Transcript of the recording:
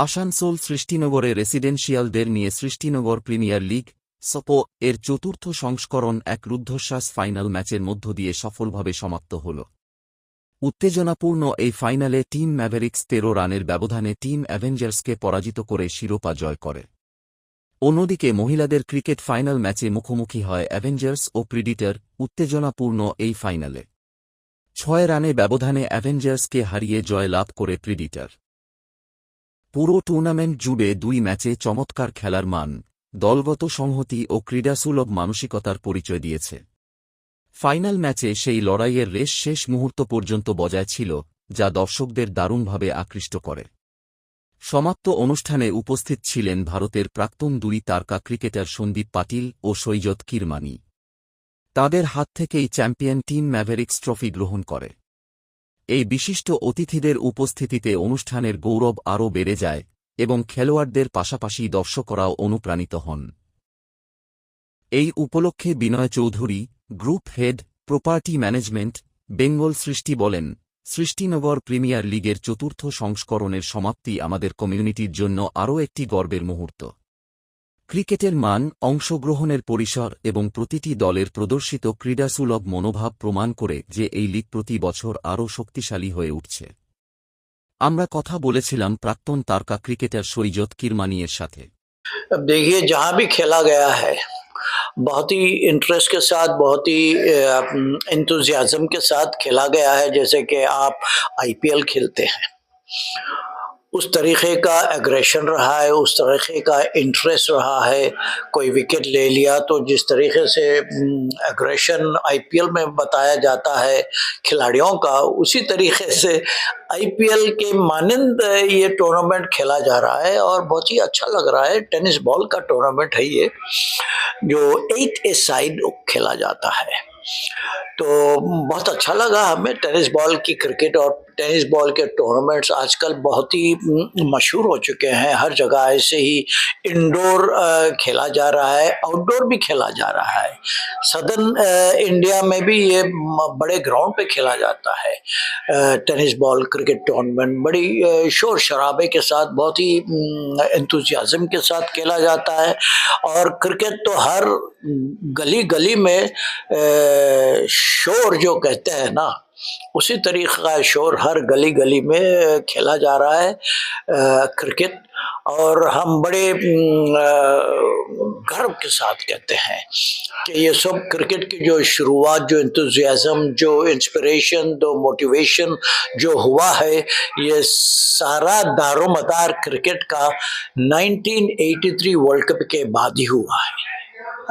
আসানসোল সৃষ্টিনগরে রেসিডেন্সিয়ালদের নিয়ে Srishtinagar premier league সপো এর চতুর্থ সংস্করণ এক রুদ্ধশ্বাস ফাইনাল ম্যাচের মধ্য দিয়ে সফলভাবে সমাপ্ত হল। উত্তেজনাপূর্ণ এই ফাইনালে টিম ম্যাভেরিক্স ১৩ রানের ব্যবধানে টিম অ্যাভেঞ্জার্সকে পরাজিত করে শিরোপা জয় করে। অন্যদিকে মহিলাদের ক্রিকেট ফাইনাল ম্যাচে মুখোমুখি হয় অ্যাভেঞ্জার্স ও প্রিডিটর। উত্তেজনাপূর্ণ এই ফাইনালে ৬ রানে ব্যবধানে অ্যাভেঞ্জার্সকে হারিয়ে জয় লাভ করে প্রিডিটর। পুরো টুর্নামেন্ট জুড়ে ২ ম্যাচে চমৎকার খেলার মান, দলগত সংহতি ও ক্রীড়াসুলভ মানসিকতার পরিচয় দিয়েছে। ফাইনাল ম্যাচে সেই লড়াইয়ের রেশ শেষ মুহূর্ত পর্যন্ত বজায় ছিল, যা দর্শকদের দারুণভাবে আকৃষ্ট করে। সমাপ্ত অনুষ্ঠানে উপস্থিত ছিলেন ভারতের প্রাক্তন ২ তারকা ক্রিকেটার সন্দীপ পাটিল ও সৈয়দ কিরমানি। তাঁদের হাত থেকেই চ্যাম্পিয়ন টিম ম্যাভেরিক্স ট্রফি গ্রহণ করে। এই বিশিষ্ট অতিথিদের উপস্থিতিতে অনুষ্ঠানের গৌরব আরও বেড়ে যায় এবং খেলোয়াড়দের পাশাপাশি দর্শকরাও অনুপ্রাণিত হন। এই উপলক্ষে Binoy Chowdhury, group head, property management, Bengal Srishti বলেন, সৃষ্টিনগর প্রিমিয়ার লিগের চতুর্থ সংস্করণের সমাপ্তি আমাদের কমিউনিটির জন্য আরও একটি গর্বের মুহূর্ত। ক্রিকেটের মান, অংশগ্রহণের পরিসর এবং প্রতিটি দলের প্রদর্শিত ক্রীড়াসুলভ মনোভাব প্রমাণ করে যে এই লিগ প্রতি বছর আরও শক্তিশালী হয়ে উঠছে। আমরা কথা বলেছিলাম প্রাক্তন তারকা ক্রিকেটার সৈয়দ কিরমানির সাথে। अब देखिए, जहाँ भी खेला गया है बहुत ही इंटरेस्ट के साथ, बहुत ही इंतुजियाज्म के साथ खेला गया है। जैसे कि आप आईपीएल खेलते हैं, उस तरीके का एग्रेशन रहा है, उस तरीके का इंटरेस्ट रहा है। कोई विकेट ले लिया तो जिस तरीके से एग्रेशन आईपीएल में बताया जाता है खिलाड़ियों का, उसी तरीके से आईपीएल के मानंद ये टूर्नामेंट खेला जा रहा है और बहुत ही अच्छा लग रहा है। टेनिस बॉल का टूर्नामेंट है ये, जो 8 ए साइड खेला जाता है। तो बहुत अच्छा लगा हमें। टेनिस बॉल की क्रिकेट और टेनिस बॉल के टूर्नामेंट्स आजकल बहुत ही मशहूर हो चुके हैं। हर जगह ऐसे ही इंडोर खेला जा रहा है, आउटडोर भी खेला जा रहा है। सदर्न इंडिया में भी ये बड़े ग्राउंड पे खेला जाता है। टेनिस बॉल क्रिकेट टूर्नामेंट बड़ी शोर शराबे के साथ, बहुत ही एंथुसियाज्म के साथ खेला जाता है। और क्रिकेट तो हर गली गली में शोर जो कहते हैं ना, उसी तरीके का शोर हर गली गली में खेला जा रहा है क्रिकेट। और हम बड़े गर्व के साथ कहते हैं कि ये सब क्रिकेट की जो शुरुआत, जो इंतुजियाज्म, जो इंस्पिरेशन, जो मोटिवेशन जो हुआ है, ये सारा दारोमदार क्रिकेट का 1983 वर्ल्ड कप के बाद ही हुआ है।